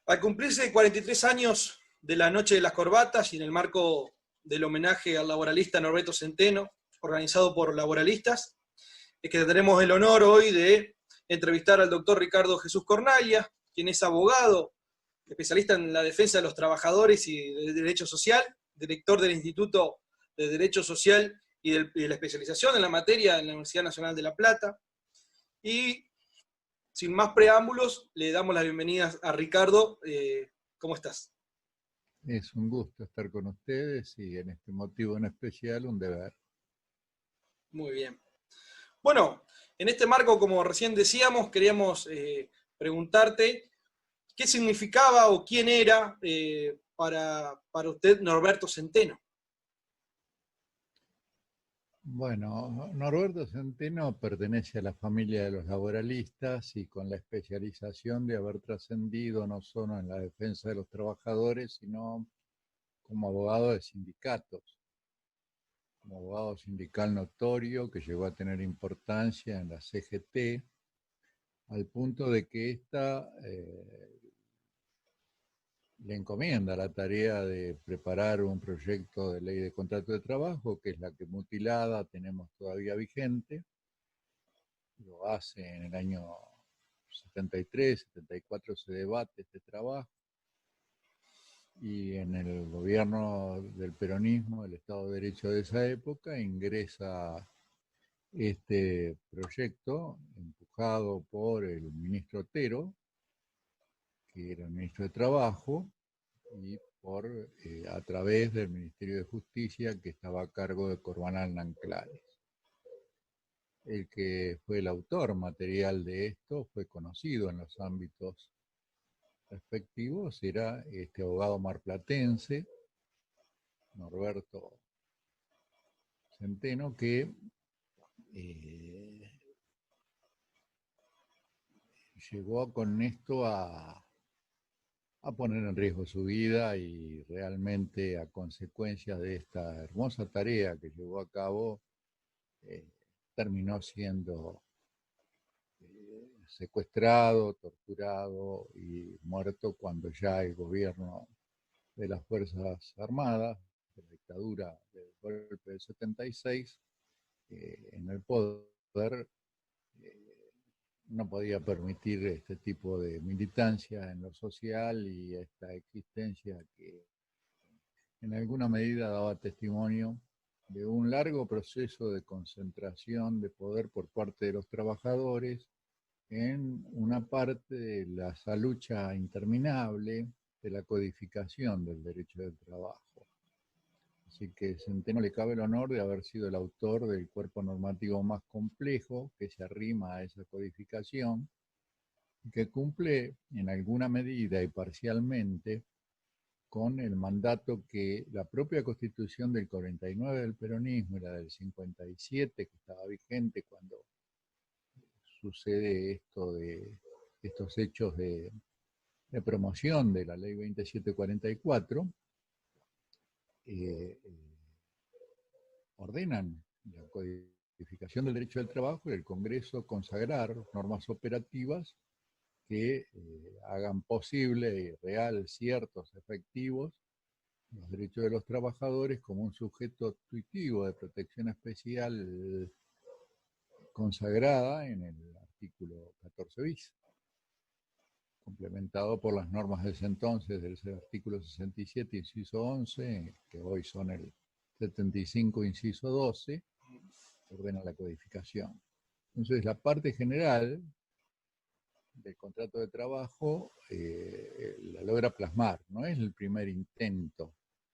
Al cumplirse 43 años de la Noche de las Corbatas y en el marco del homenaje al laboralista Norberto Centeno, organizado por laboralistas, es que tendremos el honor hoy de entrevistar al doctor Ricardo Jesús Cornaglia, quien es abogado, especialista en la defensa de los trabajadores y del derecho social, director del Instituto de Derecho Social y de la especialización en la materia en la Universidad Nacional de La Plata. Y sin más preámbulos, le damos las bienvenidas a Ricardo. ¿Cómo estás? Es un gusto estar con ustedes y en este motivo en especial un deber. Muy bien. Bueno, en este marco, como recién decíamos, queríamos preguntarte qué significaba o quién era para usted Norberto Centeno. Bueno, Norberto Centeno pertenece a la familia de los laboralistas y con la especialización de haber trascendido no solo en la defensa de los trabajadores, sino como abogado de sindicatos, como abogado sindical notorio que llegó a tener importancia en la CGT, al punto de que esta le encomienda la tarea de preparar un proyecto de ley de contrato de trabajo, que es la que mutilada tenemos todavía vigente. Lo hace en el año 73, 74 se debate este trabajo, y en el gobierno del peronismo, el Estado de Derecho de esa época, ingresa este proyecto empujado por el ministro Otero, que era el ministro de Trabajo, y a través del Ministerio de Justicia, que estaba a cargo de Corbanal Nanclares. El que fue el autor material de esto fue conocido en los ámbitos respectivos, era este abogado marplatense, Norberto Centeno, que llegó con esto a poner en riesgo su vida, y realmente a consecuencia de esta hermosa tarea que llevó a cabo, terminó siendo secuestrado, torturado y muerto cuando ya el gobierno de las Fuerzas Armadas, de la dictadura del golpe del 76, en el poder, no podía permitir este tipo de militancia en lo social y esta existencia que en alguna medida daba testimonio de un largo proceso de concentración de poder por parte de los trabajadores en una parte de esa lucha interminable de la codificación del derecho del trabajo. Así que Centeno le cabe el honor de haber sido el autor del cuerpo normativo más complejo que se arrima a esa codificación y que cumple en alguna medida y parcialmente con el mandato que la propia Constitución del 49 del peronismo y la del 57, que estaba vigente cuando sucede estos hechos de promoción de la ley 2744, ordenan la codificación del derecho del trabajo y el Congreso consagrar normas operativas que hagan posible y real, ciertos, efectivos, los derechos de los trabajadores como un sujeto tuitivo de protección especial consagrada en el artículo 14 bis, complementado por las normas de ese entonces del artículo 67, inciso 11, que hoy son el 75, inciso 12, que ordena la codificación. Entonces, la parte general del contrato de trabajo la logra plasmar, no es el primer intento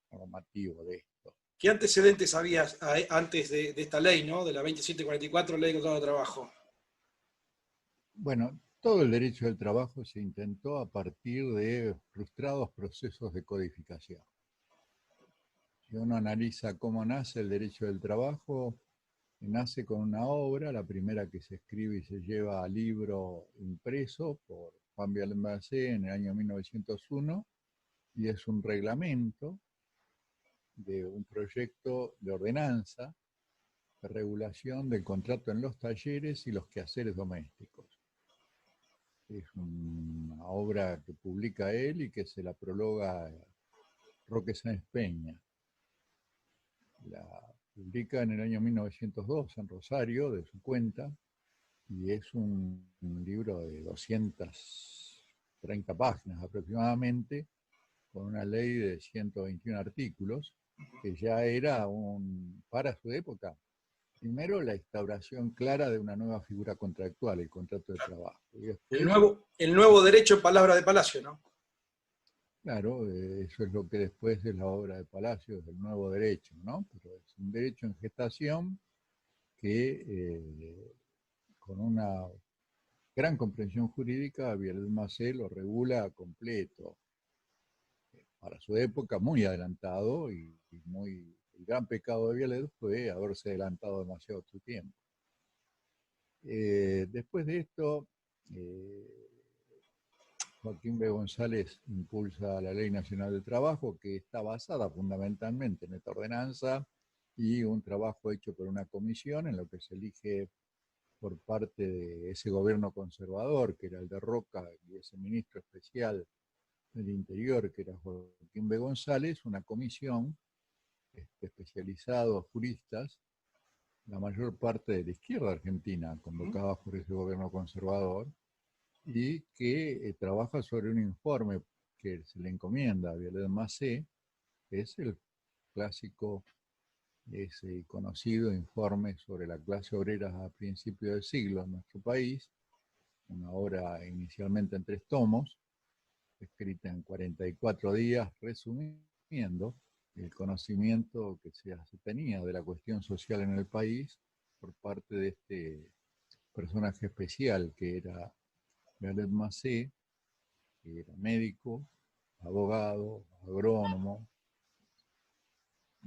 normativo de esto. ¿Qué antecedentes había antes de esta ley, ¿no? De la 2744, Ley de Contrato de Trabajo? Bueno, todo el derecho del trabajo se intentó a partir de frustrados procesos de codificación. Si uno analiza cómo nace el derecho del trabajo, nace con una obra, la primera que se escribe y se lleva a libro impreso por Juan Villalembercé en el año 1901, y es un reglamento de un proyecto de ordenanza de regulación del contrato en los talleres y los quehaceres domésticos. es una obra que publica él y que se la prologa Roque Sáenz Peña. La publica en el año 1902 en Rosario, de su cuenta, y es un libro de 230 páginas aproximadamente, con una ley de 121 artículos, que ya era para su época, primero la instauración clara de una nueva figura contractual, el contrato de trabajo. Y después, el nuevo derecho en palabras de Palacio, ¿no? claro, eso es lo que después es la obra de Palacio, el nuevo derecho, ¿no? Pero es un derecho en gestación que con una gran comprensión jurídica, Viollet Macé lo regula completo. Para su época, muy adelantado el gran pecado de Viollet fue haberse adelantado demasiado su tiempo. Después de esto, Joaquín B. González impulsa la Ley Nacional del Trabajo, que está basada fundamentalmente en esta ordenanza y un trabajo hecho por una comisión en lo que se elige por parte de ese gobierno conservador, que era el de Roca, y ese ministro especial del Interior, que era Joaquín B. González, una comisión especializados juristas, la mayor parte de la izquierda argentina, convocada por ese gobierno conservador, y que trabaja sobre un informe que se le encomienda a Viollet Macé, que es el clásico, ese conocido informe sobre la clase obrera a principios del siglo en nuestro país, una obra inicialmente en 3 tomos, escrita en 44 días, resumiendo el conocimiento que se tenía de la cuestión social en el país por parte de este personaje especial que era Viollet Macé, que era médico, abogado, agrónomo,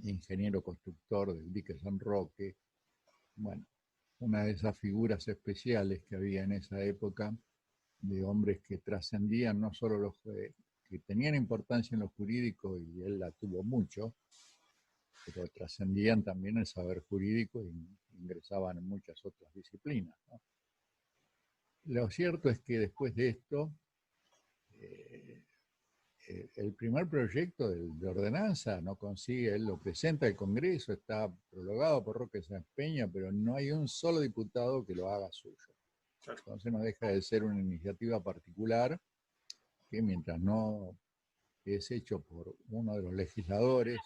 ingeniero constructor del dique San Roque. Bueno, una de esas figuras especiales que había en esa época de hombres que trascendían no solo los que tenían importancia en lo jurídico, y él la tuvo mucho, pero trascendían también el saber jurídico e ingresaban en muchas otras disciplinas, ¿no? Lo cierto es que después de esto, el primer proyecto de ordenanza no consigue, él lo presenta al Congreso, está prologado por Roque Sáenz Peña, pero no hay un solo diputado que lo haga suyo. Entonces no deja de ser una iniciativa particular que, mientras no es hecho por uno de los legisladores,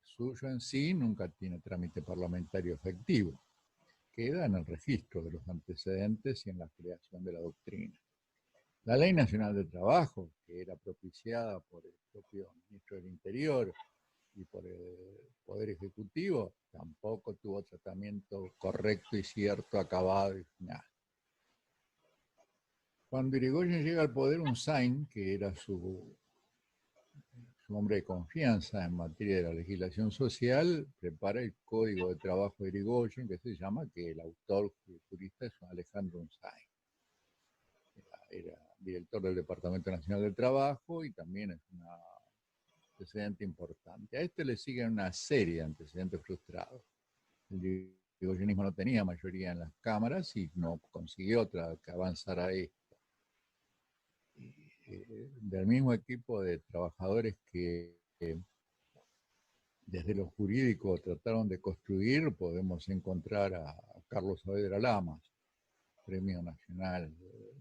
suyo en sí nunca tiene trámite parlamentario efectivo. Queda en el registro de los antecedentes y en la creación de la doctrina. La Ley Nacional del Trabajo, que era propiciada por el propio ministro del Interior y por el Poder Ejecutivo, tampoco tuvo tratamiento correcto y cierto, acabado y final. Cuando Irigoyen llega al poder, un Sain, que era su hombre de confianza en materia de la legislación social, prepara el Código de Trabajo de Irigoyen, que se llama, que el autor jurista es Alejandro Unzain. Era director del Departamento Nacional del Trabajo y también es un antecedente importante. A este le siguen una serie de antecedentes frustrados. El irigoyenismo no tenía mayoría en las cámaras y no consiguió otra que avanzara esto. Del mismo equipo de trabajadores que desde lo jurídico trataron de construir, podemos encontrar a Carlos Saavedra Lamas, premio nacional,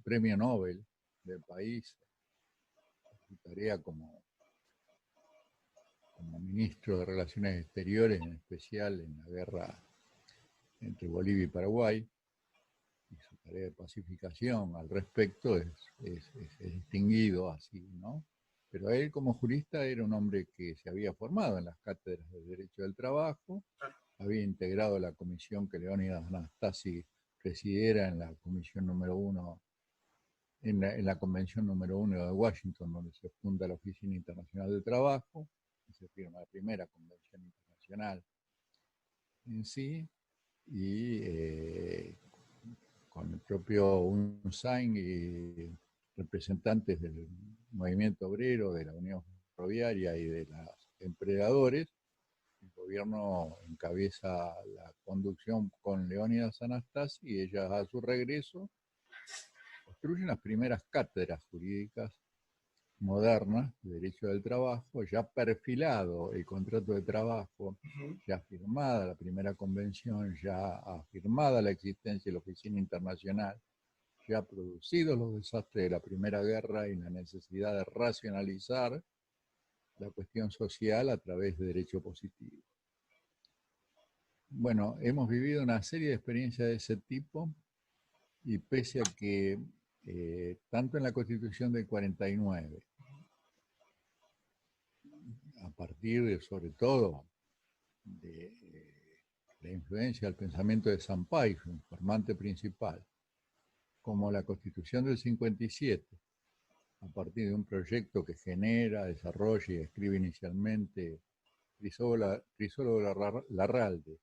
premio Nobel del país, su tarea como ministro de Relaciones Exteriores, en especial en la guerra entre Bolivia y Paraguay, y su tarea de pacificación al respecto es distinguido así, ¿no? Pero él como jurista era un hombre que se había formado en las cátedras de Derecho del Trabajo, había integrado la comisión que Leónidas Anastasi presidiera en la comisión número 1, en la convención número 1 de Washington, donde se funda la Oficina Internacional del Trabajo, y se firma la primera convención internacional en sí, y con el propio Unzain y representantes del movimiento obrero, de la Unión Ferroviaria y de los empleadores, el gobierno encabeza la conducción con Leónidas Anastasi y ella a su regreso construyen las primeras cátedras jurídicas modernas de derecho del trabajo, ya perfilado el contrato de trabajo, ya firmada la primera convención, ya afirmada la existencia de la Oficina Internacional, ya producidos los desastres de la Primera Guerra y la necesidad de racionalizar la cuestión social a través de derecho positivo. Bueno, hemos vivido una serie de experiencias de ese tipo y pese a que tanto en la Constitución del 49, a partir de, sobre todo, de la influencia del pensamiento de Sampaio, su informante principal, como la Constitución del 57, a partir de un proyecto que genera, desarrolla y escribe inicialmente Crisólogo Larralde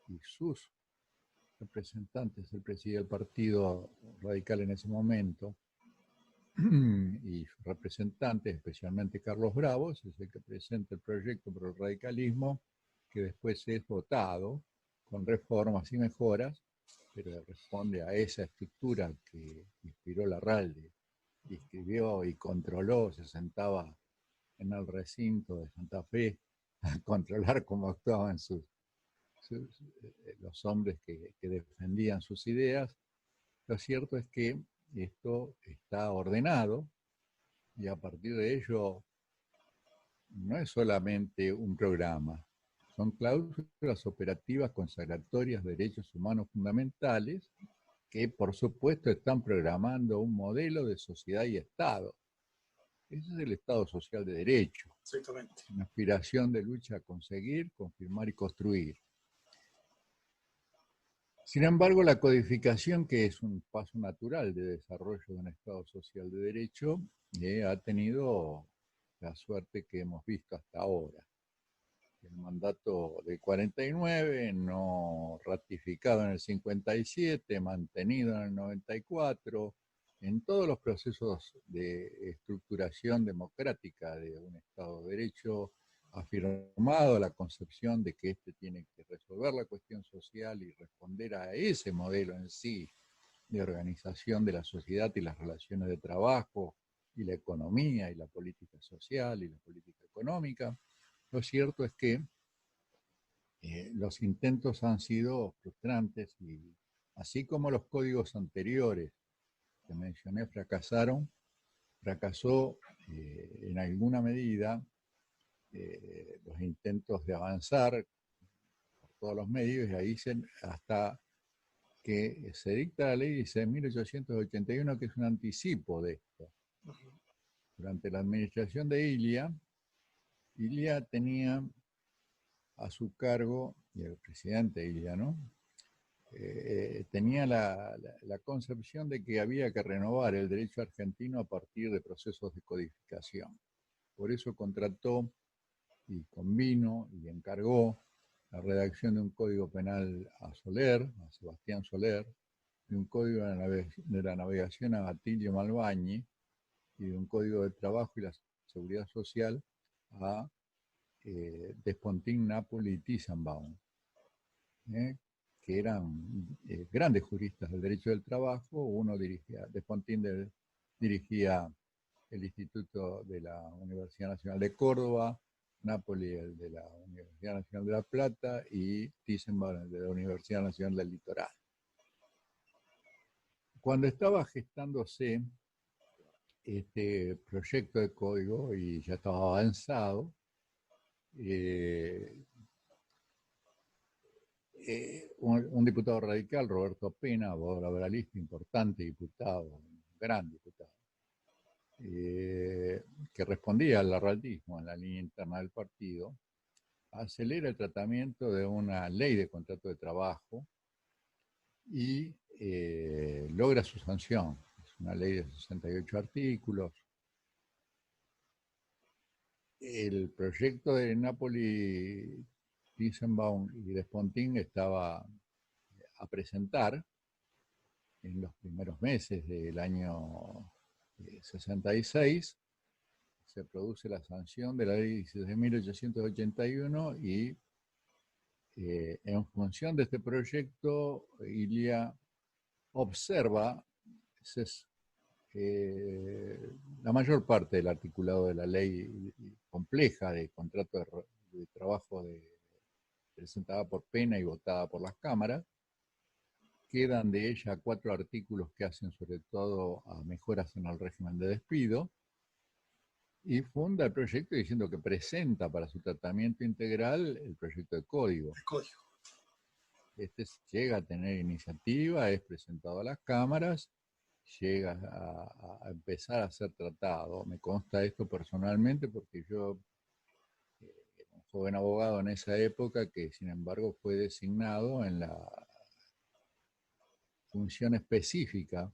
y sus representantes, él presidía el Partido Radical en ese momento, y sus representantes, especialmente Carlos Bravos, es el que presenta el proyecto por el radicalismo, que después es votado con reformas y mejoras, pero responde a esa estructura que inspiró Larralde, y escribió y controló, se sentaba en el recinto de Santa Fe a controlar cómo actuaban los hombres que defendían sus ideas. Lo cierto es que esto está ordenado y a partir de ello no es solamente un programa, son cláusulas operativas consagratorias de derechos humanos fundamentales que por supuesto están programando un modelo de sociedad y Estado. Ese es el Estado social de derecho. Exactamente. Una aspiración de lucha a conseguir, confirmar y construir. Sin embargo, la codificación, que es un paso natural de desarrollo de un Estado social de derecho, ha tenido la suerte que hemos visto hasta ahora. El mandato del 49, no ratificado en el 57, mantenido en el 94, en todos los procesos de estructuración democrática de un Estado de Derecho, afirmado la concepción de que éste tiene que resolver la cuestión social y responder a ese modelo en sí de organización de la sociedad y las relaciones de trabajo y la economía y la política social y la política económica. Lo cierto es que los intentos han sido frustrantes y así como los códigos anteriores que mencioné fracasaron, fracasó en alguna medida los intentos de avanzar por todos los medios, y ahí hasta que se dicta la ley de 1881, que es un anticipo de esto. Durante la administración de Ilia tenía a su cargo, y el presidente Ilia, ¿no? Tenía la concepción de que había que renovar el derecho argentino a partir de procesos de codificación. Por eso contrató y convino y encargó la redacción de un código penal a Soler, a Sebastián Soler, de un código de la navegación a Atilio Malbañi, y de un código de trabajo y la seguridad social a Despontín, Napoli y Thyssen-Baum, que eran grandes juristas del derecho del trabajo. Uno dirigía, Despontín dirigía el Instituto de la Universidad Nacional de Córdoba, Napoli el de la Universidad Nacional de La Plata y Thyssen-Baum el de la Universidad Nacional del Litoral. Cuando estaba gestándose este proyecto de código y ya estaba avanzado, un diputado radical, Roberto Pena, abogado laboralista, importante diputado, gran diputado, que respondía al larraldismo en la línea interna del partido, acelera el tratamiento de una ley de contrato de trabajo y logra su sanción. Es una ley de 68 artículos. El proyecto de Napoli, Thyssen-Baum y Despontín estaba a presentar en los primeros meses del año 66. Se produce la sanción de la ley 16.881 y en función de este proyecto, Ilia observa la mayor parte del articulado de la ley compleja de contrato de trabajo presentada por Pena y votada por las cámaras. Quedan de ella 4 artículos que hacen sobre todo a mejoras en el régimen de despido, y funda el proyecto diciendo que presenta para su tratamiento integral el proyecto de código. El código. Este llega a tener iniciativa, es presentado a las cámaras, llega a empezar a ser tratado. Me consta esto personalmente porque yo era un joven abogado en esa época que sin embargo fue designado en la función específica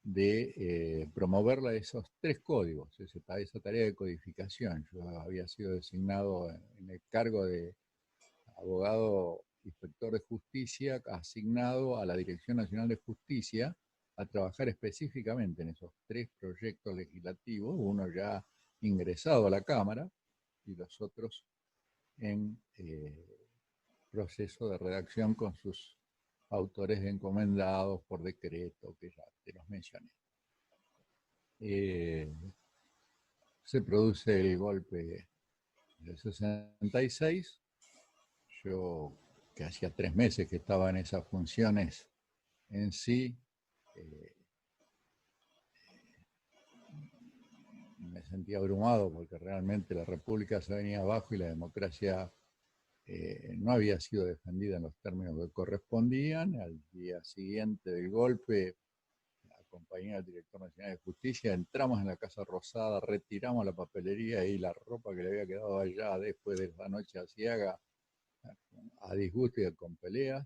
de promover esos 3 códigos, esa tarea de codificación. Yo había sido designado en el cargo de abogado inspector de justicia, asignado a la Dirección Nacional de Justicia a trabajar específicamente en esos 3 proyectos legislativos, uno ya ingresado a la Cámara y los otros en proceso de redacción con sus autores encomendados por decreto, que ya te los mencioné. Se produce el golpe del 66. Yo, que hacía 3 meses que estaba en esas funciones en sí, me sentía abrumado porque realmente la República se venía abajo y la democracia no había sido defendida en los términos que correspondían. Al día siguiente del golpe, acompañé al director nacional de justicia, entramos en la Casa Rosada, retiramos la papelería y la ropa que le había quedado allá después de la noche aciaga, a disgusto y con peleas,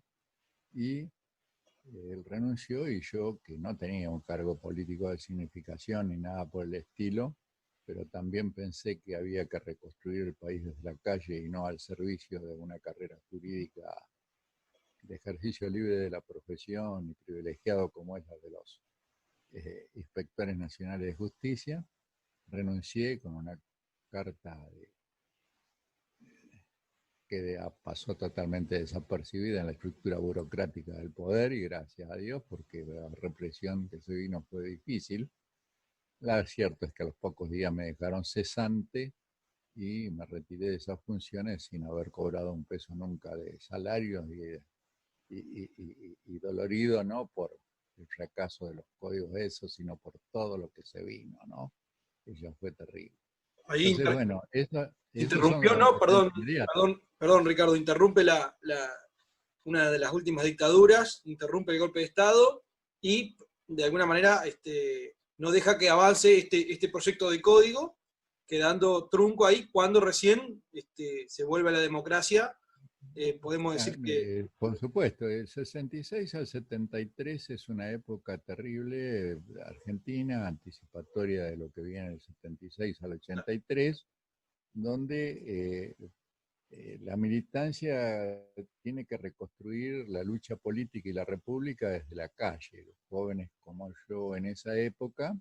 y él renunció, y yo, que no tenía un cargo político de significación ni nada por el estilo, pero también pensé que había que reconstruir el país desde la calle y no al servicio de una carrera jurídica de ejercicio libre de la profesión y privilegiado como es la de los inspectores nacionales de justicia. Renuncié con una carta que pasó totalmente desapercibida en la estructura burocrática del poder, y gracias a Dios, porque la represión que se vino fue difícil. Lo cierto es que a los pocos días me dejaron cesante y me retiré de esas funciones sin haber cobrado un peso nunca de salarios, y dolorido no por el fracaso de los códigos esos, sino por todo lo que se vino, ¿no? Eso fue terrible. Ahí Entonces, bueno, esos son interrumpió, los no, antecedentes inmediatos. perdón, Ricardo, interrumpe una de las últimas dictaduras, interrumpe el golpe de Estado y de alguna manera no deja que avance este proyecto de código, quedando trunco ahí cuando recién se vuelve a la democracia. Podemos decir que... Por supuesto, del 66 al 73 es una época terrible, Argentina, anticipatoria de lo que viene del 76 al 83, donde la militancia tiene que reconstruir la lucha política y la república desde la calle. Los jóvenes como yo en esa época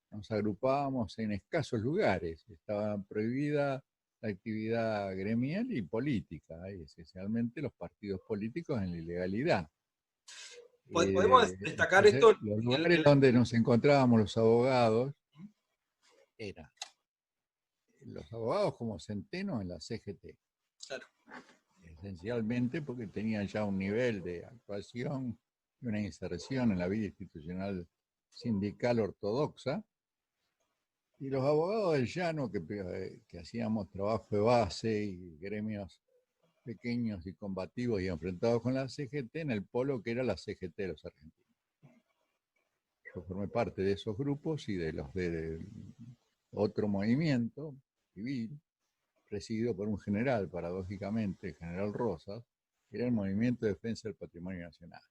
nos agrupábamos en escasos lugares, estaba prohibida la actividad gremial y política, y esencialmente los partidos políticos en la ilegalidad. Podemos destacar Entonces, esto los lugares donde nos encontrábamos los abogados eran los abogados como Centeno en la CGT. Claro. Esencialmente porque tenían ya un nivel de actuación y una inserción en la vida institucional sindical ortodoxa. Y los abogados del llano que hacíamos trabajo de base y gremios pequeños y combativos y enfrentados con la CGT en el polo que era la CGT de los argentinos. Yo formé parte de esos grupos y de los de otro movimiento civil, presidido por un general, paradójicamente, el general Rosas, que era el Movimiento de Defensa del Patrimonio Nacional.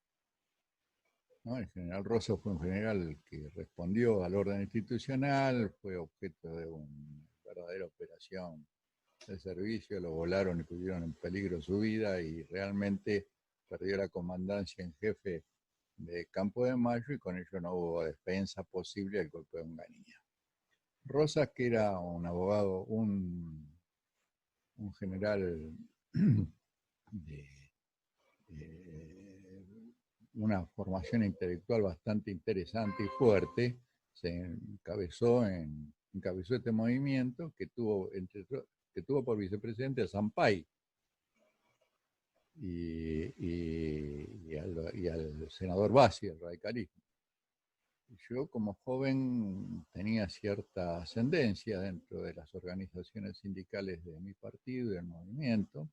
¿No? El general Rosas fue un general que respondió al orden institucional, fue objeto de una verdadera operación de servicio, lo volaron y pusieron en peligro su vida, y realmente perdió la comandancia en jefe de Campo de Mayo, y con ello no hubo defensa posible del golpe de Onganía. Rosas, que era un abogado, un general de una formación intelectual bastante interesante y fuerte, encabezó este movimiento que tuvo por vicepresidente a Sampay y al senador Bassi, el radicalismo. Yo como joven tenía cierta ascendencia dentro de las organizaciones sindicales de mi partido y del movimiento.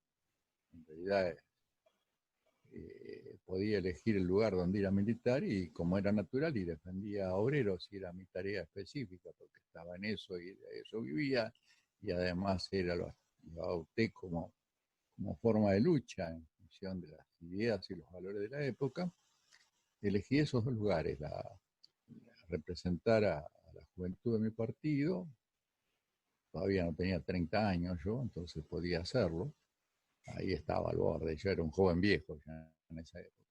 En realidad podía elegir el lugar donde ir a militar y como era natural y defendía a obreros y era mi tarea específica porque estaba en eso y de eso vivía y además lo adopté como forma de lucha en función de las ideas y los valores de la época. Elegí esos dos lugares, representar a la juventud de mi partido. Todavía no tenía 30 años yo, entonces podía hacerlo. Ahí estaba al borde, yo era un joven viejo ya en esa época.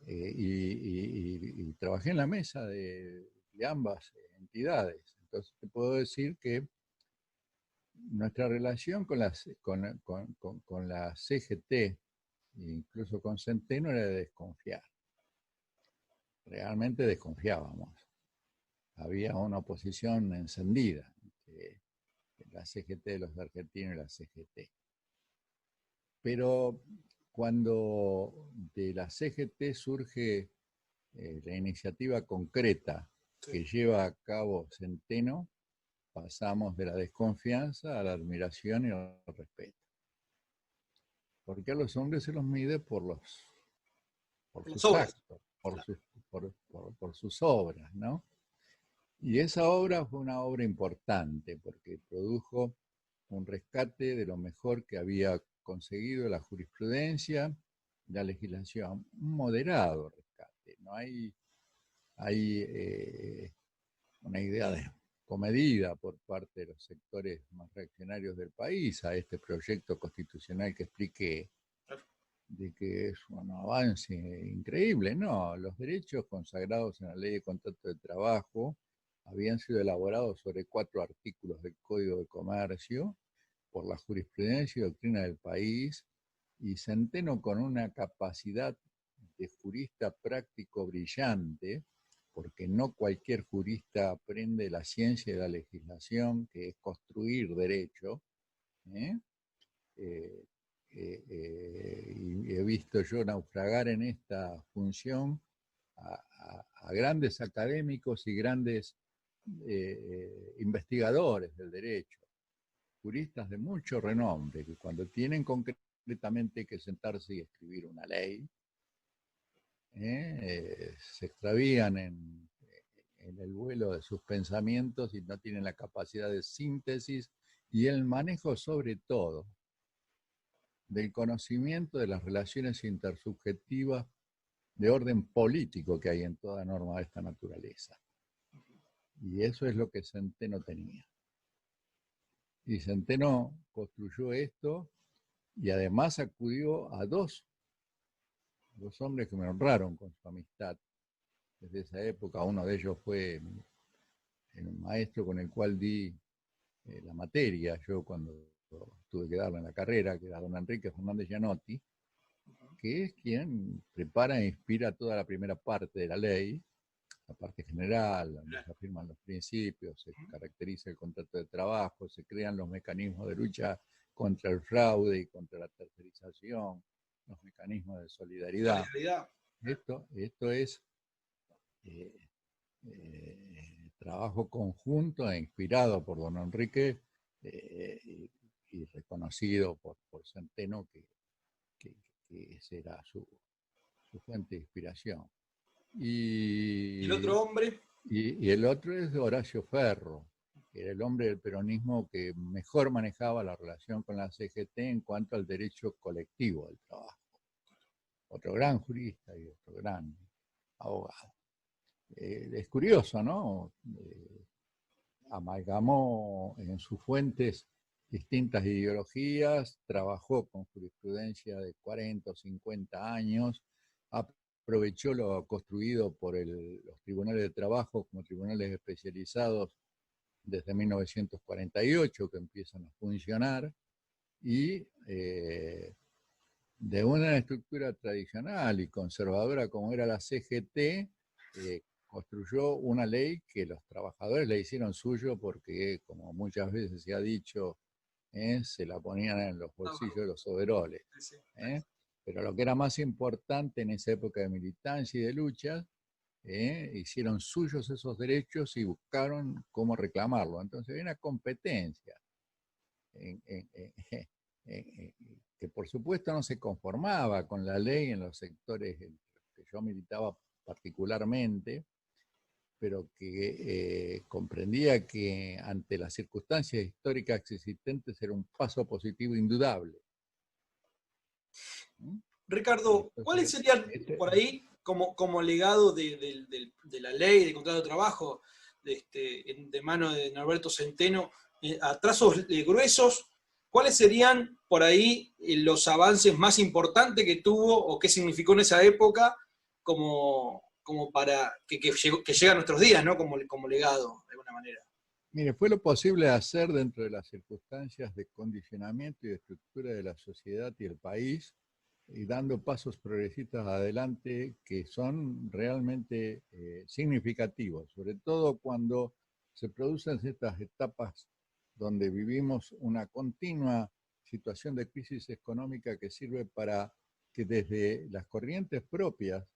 Y trabajé en la mesa de ambas entidades. Entonces te puedo decir que nuestra relación con la CGT, incluso con Centeno, era de desconfiar. Realmente desconfiábamos. Había una oposición encendida entre la CGT de los argentinos y la CGT. Pero cuando de la CGT surge la iniciativa concreta que lleva a cabo Centeno, pasamos de la desconfianza a la admiración y al respeto. Porque a los hombres se los mide por sus actos, por sus obras, ¿no? Y esa obra fue una obra importante porque produjo un rescate de lo mejor que había conseguido la jurisprudencia, la legislación, un moderado rescate. No hay una idea comedida por parte de los sectores más reaccionarios del país a este proyecto constitucional que expliqué, de que es un avance increíble. No, los derechos consagrados en la Ley de Contrato de Trabajo habían sido elaborados sobre 4 artículos del Código de Comercio por la jurisprudencia y doctrina del país, y Centeno, con una capacidad de jurista práctico brillante, porque no cualquier jurista aprende la ciencia de la legislación, que es construir derecho, y he visto yo naufragar en esta función a grandes académicos y grandes investigadores del derecho, juristas de mucho renombre, que cuando tienen concretamente que sentarse y escribir una ley, se extravían en el vuelo de sus pensamientos y no tienen la capacidad de síntesis y el manejo sobre todo del conocimiento de las relaciones intersubjetivas de orden político que hay en toda norma de esta naturaleza. Y eso es lo que Centeno tenía. Y Centeno construyó esto y además acudió a dos hombres que me honraron con su amistad desde esa época. Uno de ellos fue el maestro con el cual di la materia, yo cuando tuve que darla en la carrera, que era don Enrique Fernández Gianotti, que es quien prepara e inspira toda la primera parte de la ley, la parte general, donde se afirman los principios, se caracteriza el contrato de trabajo, se crean los mecanismos de lucha contra el fraude y contra la tercerización, los mecanismos de solidaridad. Esto es trabajo conjunto e inspirado por don Enrique y reconocido por Centeno, que esa era su fuente de inspiración. ¿Y el otro hombre? Y el otro es Horacio Ferro, que era el hombre del peronismo que mejor manejaba la relación con la CGT en cuanto al derecho colectivo del trabajo. Otro gran jurista y otro gran abogado. Es curioso, ¿no? Amalgamó en sus fuentes distintas ideologías, trabajó con jurisprudencia de 40 o 50 años, aprovechó lo construido por los tribunales de trabajo como tribunales especializados desde 1948 que empiezan a funcionar, y de una estructura tradicional y conservadora como era la CGT, construyó una ley que los trabajadores le hicieron suyo porque, como muchas veces se ha dicho, se la ponían en los bolsillos de los overoles. Pero lo que era más importante en esa época de militancia y de lucha, hicieron suyos esos derechos y buscaron cómo reclamarlo. Entonces hay una competencia que por supuesto no se conformaba con la ley en los sectores que yo militaba particularmente, pero que comprendía que ante las circunstancias históricas existentes era un paso positivo indudable. Ricardo, ¿cuáles serían por ahí como legado de la ley de contrato de trabajo de mano de Norberto Centeno, a trazos gruesos? ¿Cuáles serían por ahí los avances más importantes que tuvo o qué significó en esa época como para que llegue a nuestros días, ¿no? como legado, de alguna manera? Mire, fue lo posible hacer dentro de las circunstancias de condicionamiento y de estructura de la sociedad y el país, y dando pasos progresistas adelante que son realmente significativos, sobre todo cuando se producen estas etapas donde vivimos una continua situación de crisis económica que sirve para que desde las corrientes propias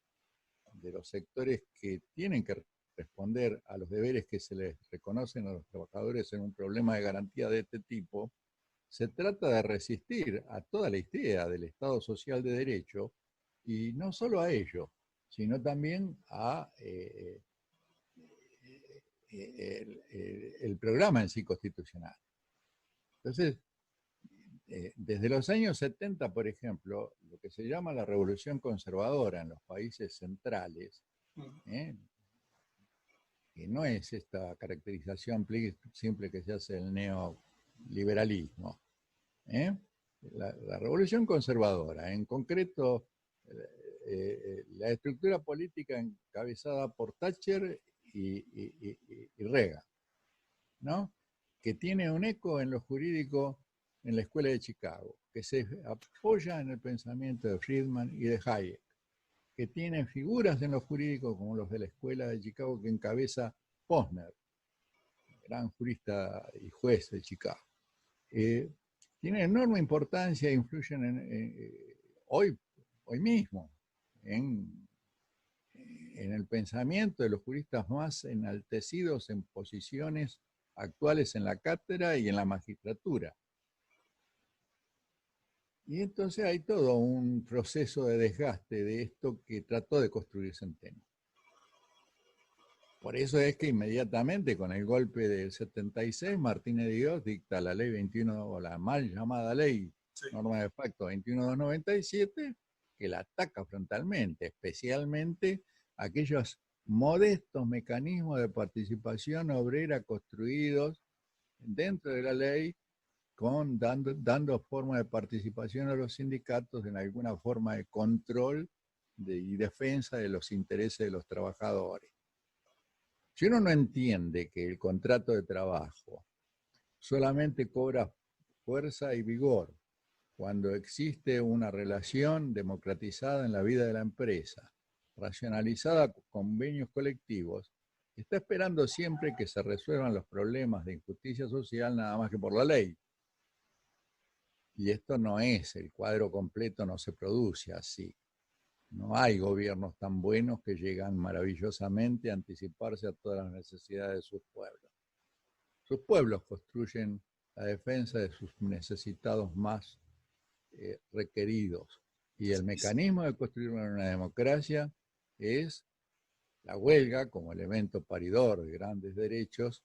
de los sectores que tienen que responder a los deberes que se les reconocen a los trabajadores en un problema de garantía de este tipo, se trata de resistir a toda la idea del Estado Social de Derecho, y no solo a ello, sino también a el programa en sí constitucional. Entonces, desde los años 70, por ejemplo, lo que se llama la revolución conservadora en los países centrales, que no es esta caracterización simple que se hace del neoliberalismo, la revolución conservadora, en concreto la estructura política encabezada por Thatcher y Reagan, ¿no? Que tiene un eco en lo jurídico en la Escuela de Chicago, que se apoya en el pensamiento de Friedman y de Hayek, que tiene figuras en lo jurídico como los de la Escuela de Chicago que encabeza Posner, gran jurista y juez de Chicago. Tienen enorme importancia e influyen hoy mismo en el pensamiento de los juristas más enaltecidos en posiciones actuales en la cátedra y en la magistratura. Y entonces hay todo un proceso de desgaste de esto que trató de construir Centeno. Por eso es que inmediatamente con el golpe del 76, Martínez de Dios dicta la ley 21, o la mal llamada ley, norma de facto 21297, que la ataca frontalmente, especialmente aquellos modestos mecanismos de participación obrera construidos dentro de la ley, dando forma de participación a los sindicatos en alguna forma de control y defensa de los intereses de los trabajadores. Si uno no entiende que el contrato de trabajo solamente cobra fuerza y vigor cuando existe una relación democratizada en la vida de la empresa, racionalizada con convenios colectivos, está esperando siempre que se resuelvan los problemas de injusticia social nada más que por la ley. Y esto no es el cuadro completo, no se produce así. No hay gobiernos tan buenos que llegan maravillosamente a anticiparse a todas las necesidades de sus pueblos. Sus pueblos construyen la defensa de sus necesitados más requeridos. Y el mecanismo de construir una democracia es la huelga como elemento paridor de grandes derechos,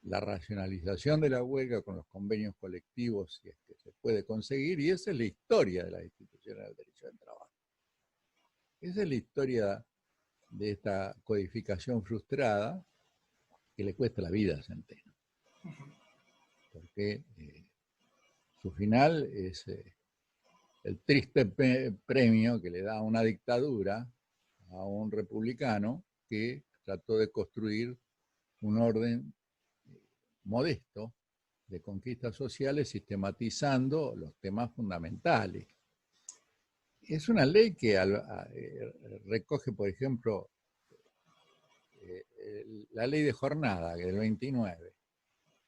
la racionalización de la huelga con los convenios colectivos, si es que se puede conseguir, y esa es la historia de las instituciones del derecho del trabajo. Esa es la historia de esta codificación frustrada que le cuesta la vida a Centeno. Porque su final es el triste premio que le da una dictadura a un republicano que trató de construir un orden modesto de conquistas sociales sistematizando los temas fundamentales. Es una ley que recoge, por ejemplo, la ley de jornada del 29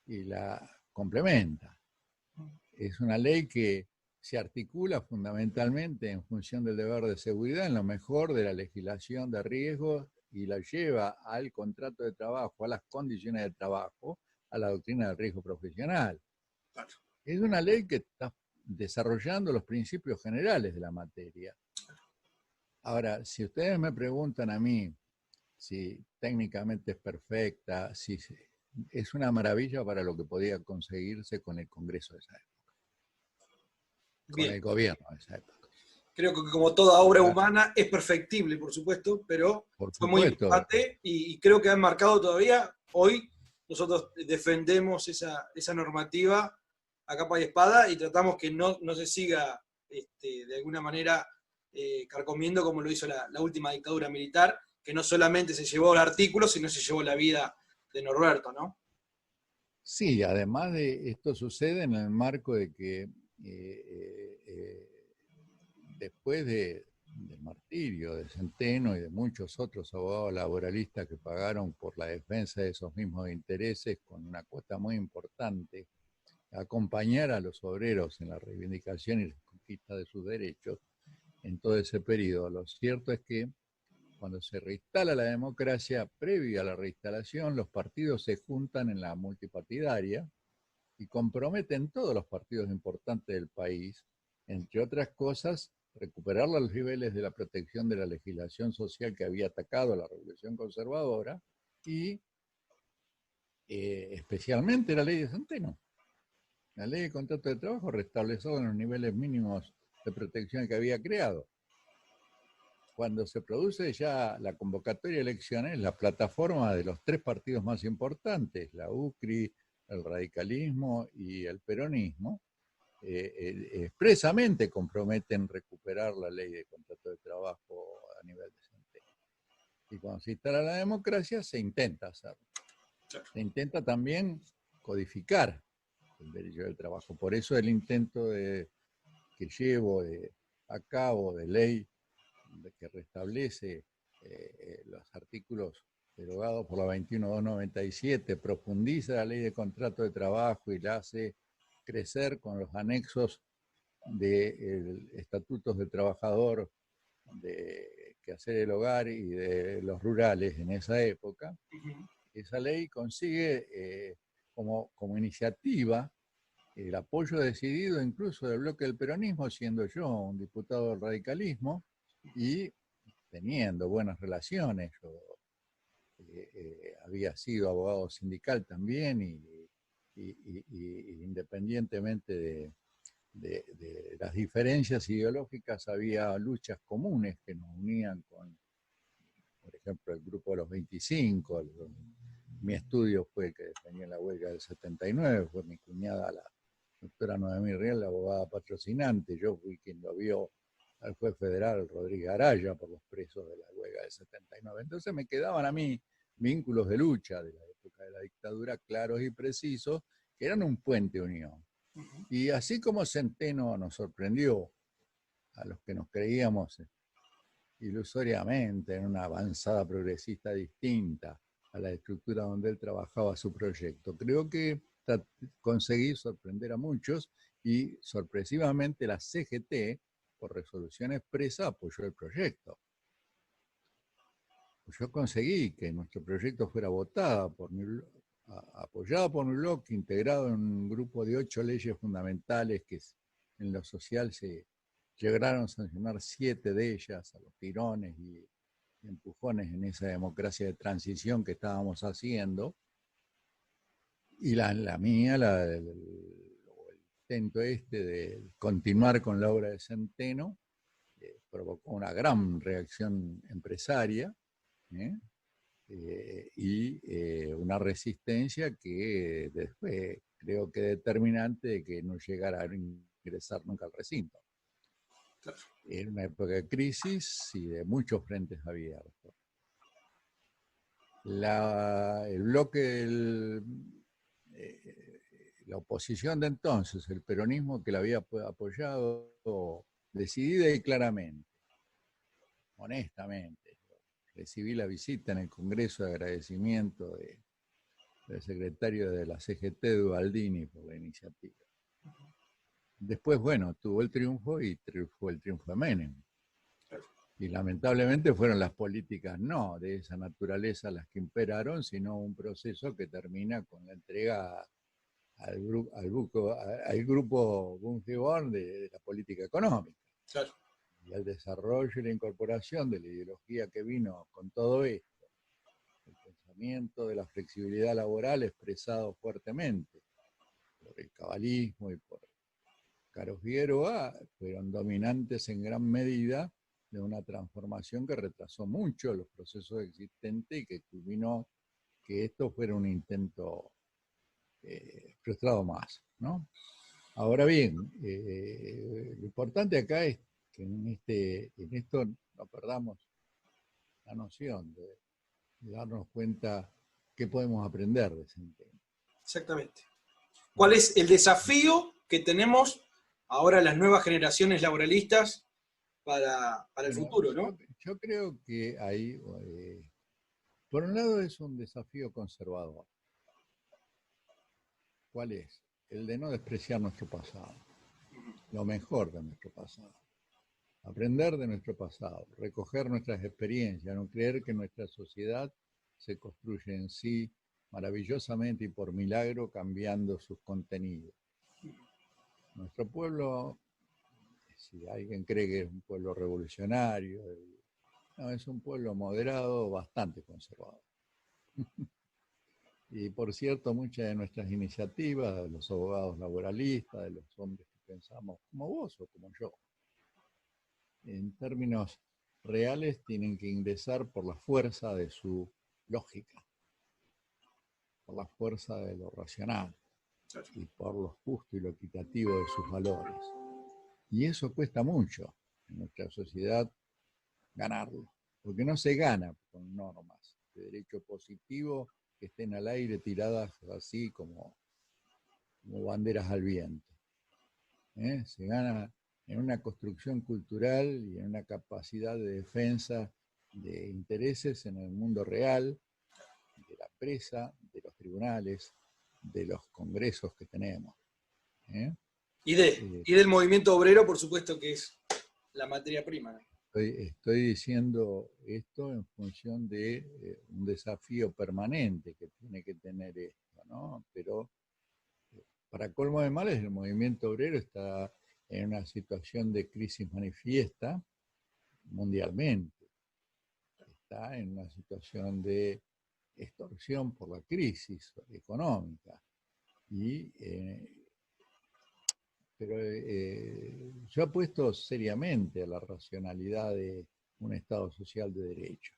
y la complementa. Es una ley que se articula fundamentalmente en función del deber de seguridad, en lo mejor de la legislación de riesgos, y la lleva al contrato de trabajo, a las condiciones de trabajo, a la doctrina del riesgo profesional. Es una ley que está desarrollando los principios generales de la materia. Ahora, si ustedes me preguntan a mí si técnicamente es perfecta, si es una maravilla para lo que podía conseguirse con el Congreso de esa época, con el gobierno de esa época. Creo que como toda obra humana es perfectible, por supuesto, pero fue muy importante y creo que han marcado todavía. Hoy nosotros defendemos esa normativa a capa y espada y tratamos que no se siga de alguna manera carcomiendo como lo hizo la última dictadura militar, que no solamente se llevó el artículo, sino se llevó la vida de Norberto, ¿no? Sí, además de esto sucede en el marco de que después del martirio de Centeno y de muchos otros abogados laboralistas que pagaron por la defensa de esos mismos intereses con una cuota muy importante, acompañar a los obreros en la reivindicación y la conquista de sus derechos en todo ese periodo. Lo cierto es que cuando se reinstala la democracia, previo a la reinstalación, los partidos se juntan en la multipartidaria y comprometen todos los partidos importantes del país, entre otras cosas, recuperar los niveles de la protección de la legislación social que había atacado a la revolución conservadora y especialmente la ley de Centeno. La ley de contrato de trabajo restableció los niveles mínimos de protección que había creado. Cuando se produce ya la convocatoria de elecciones, la plataforma de los tres partidos más importantes, la UCRI, el radicalismo y el peronismo, expresamente comprometen recuperar la ley de contrato de trabajo a nivel de Centeno. Y cuando se instala la democracia, se intenta hacerlo. Se intenta también codificar el derecho del trabajo. Por eso el intento que llevo a cabo de ley que restablece los artículos derogados por la 21297, profundiza la ley de contrato de trabajo y la hace crecer con los anexos de estatutos del trabajador, de quehacer el hogar y de los rurales en esa época. Esa ley consigue como iniciativa el apoyo decidido incluso del bloque del peronismo, siendo yo un diputado del radicalismo y teniendo buenas relaciones. Yo había sido abogado sindical también y independientemente de las diferencias ideológicas, había luchas comunes que nos unían con, por ejemplo, el grupo de los 25. Mi estudio fue el que defendía la huelga del 79, fue mi cuñada, la doctora Noemí Riel, la abogada patrocinante. Yo fui quien lo vio al juez federal Rodríguez Araya por los presos de la huelga del 79. Entonces me quedaban a mí vínculos de lucha de la época de la dictadura claros y precisos, que eran un puente de unión. Y así como Centeno nos sorprendió a los que nos creíamos ilusoriamente en una avanzada progresista distinta a la estructura donde él trabajaba su proyecto, creo que conseguí sorprender a muchos y sorpresivamente la CGT, por resolución expresa, apoyó el proyecto. Yo conseguí que nuestro proyecto fuera apoyado por mi bloque, integrado en un grupo de 8 leyes fundamentales que en lo social se llegaron a sancionar 7 de ellas, a los tirones y empujones en esa democracia de transición que estábamos haciendo. Y la mía, el intento de continuar con la obra de Centeno, provocó una gran reacción empresaria y una resistencia que después creo que determinante de que no llegara a ingresar nunca al recinto. Claro. Era una época de crisis y de muchos frentes abiertos. El bloque la oposición de entonces, el peronismo que la había apoyado decidida y claramente, honestamente. recibí la visita en el Congreso de agradecimiento del secretario de la CGT, Duvaldini, por la iniciativa. Después, bueno, tuvo el triunfo y fue el triunfo de Menem. Y lamentablemente fueron las políticas no de esa naturaleza las que imperaron, sino un proceso que termina con la entrega al grupo Bungeborn de la política económica. Claro. Y al desarrollo y la incorporación de la ideología que vino con todo esto, el pensamiento de la flexibilidad laboral expresado fuertemente por el cabalismo y por Caro Figueroa, fueron dominantes en gran medida de una transformación que retrasó mucho los procesos existentes y que culminó que esto fuera un intento frustrado más, ¿no? Ahora bien, lo importante acá es que en esto no perdamos la noción de darnos cuenta qué podemos aprender de ese tema. Exactamente. ¿Cuál es el desafío que tenemos ahora las nuevas generaciones laboralistas para el futuro, ¿no? Yo creo que ahí, por un lado, es un desafío conservador. ¿Cuál es? El de no despreciar nuestro pasado, lo mejor de nuestro pasado. Aprender de nuestro pasado, recoger nuestras experiencias, no creer que nuestra sociedad se construye en sí maravillosamente y por milagro cambiando sus contenidos. Nuestro pueblo, si alguien cree que es un pueblo revolucionario, no, es un pueblo moderado, bastante conservador. Y por cierto, muchas de nuestras iniciativas, de los abogados laboralistas, de los hombres que pensamos como vos o como yo, en términos reales tienen que ingresar por la fuerza de su lógica, por la fuerza de lo racional y por lo justo y lo equitativo de sus valores. Y eso cuesta mucho en nuestra sociedad ganarlo, porque no se gana con normas de derecho positivo que estén al aire tiradas así como banderas al viento. Se gana en una construcción cultural y en una capacidad de defensa de intereses en el mundo real, de la empresa, de los tribunales, de los congresos que tenemos. Y del movimiento obrero, por supuesto, que es la materia prima, ¿no? Estoy diciendo esto en función de un desafío permanente que tiene que tener esto, ¿no? Pero para colmo de males, el movimiento obrero está en una situación de crisis manifiesta mundialmente. Está en una situación de extorsión por la crisis económica. Pero yo apuesto seriamente a la racionalidad de un Estado social de derecho.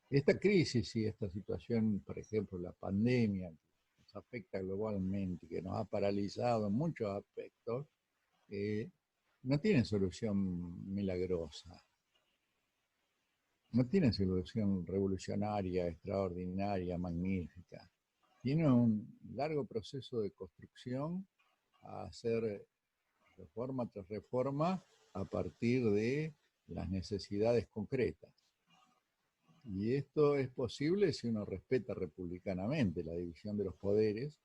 Esta crisis y esta situación, por ejemplo, la pandemia, que nos afecta globalmente, que nos ha paralizado en muchos aspectos, no tiene solución milagrosa. No tiene solución revolucionaria, extraordinaria, magnífica. Tiene un largo proceso de construcción a hacer reforma tras reforma a partir de las necesidades concretas. Y esto es posible si uno respeta republicanamente la división de los poderes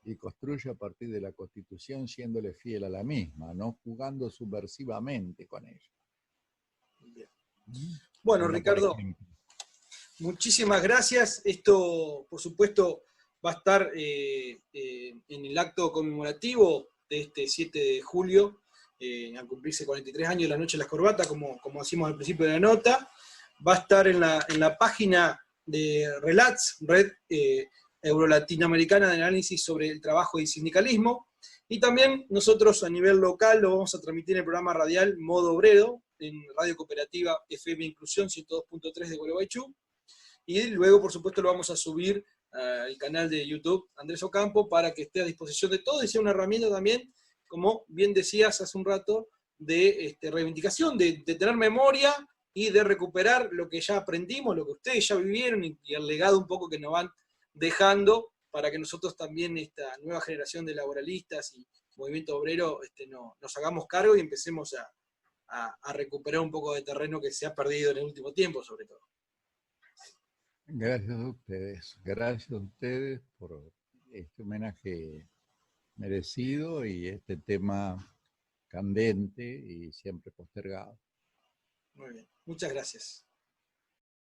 y construye a partir de la Constitución siéndole fiel a la misma, no jugando subversivamente con ella. Bueno, Ricardo, muchísimas gracias. Esto, por supuesto, va a estar en el acto conmemorativo de este 7 de julio, al cumplirse 43 años de la Noche de las Corbatas, como decimos al principio de la nota. Va a estar en la página de RELATS, Red Euro-Latinoamericana de Análisis sobre el Trabajo y Sindicalismo. Y también nosotros a nivel local lo vamos a transmitir en el programa radial Modo Obrero, en Radio Cooperativa FM Inclusión 102.3 de Gualeguaychú. Y luego, por supuesto, lo vamos a subir al canal de YouTube Andrés Ocampo para que esté a disposición de todos y sea una herramienta también, como bien decías hace un rato, de reivindicación, de tener memoria y de recuperar lo que ya aprendimos, lo que ustedes ya vivieron y el legado un poco que nos van dejando para que nosotros también, esta nueva generación de laboralistas y movimiento obrero, nos hagamos cargo y empecemos a recuperar un poco de terreno que se ha perdido en el último tiempo, sobre todo. Gracias a ustedes por este homenaje merecido y este tema candente y siempre postergado. Muy bien, muchas gracias.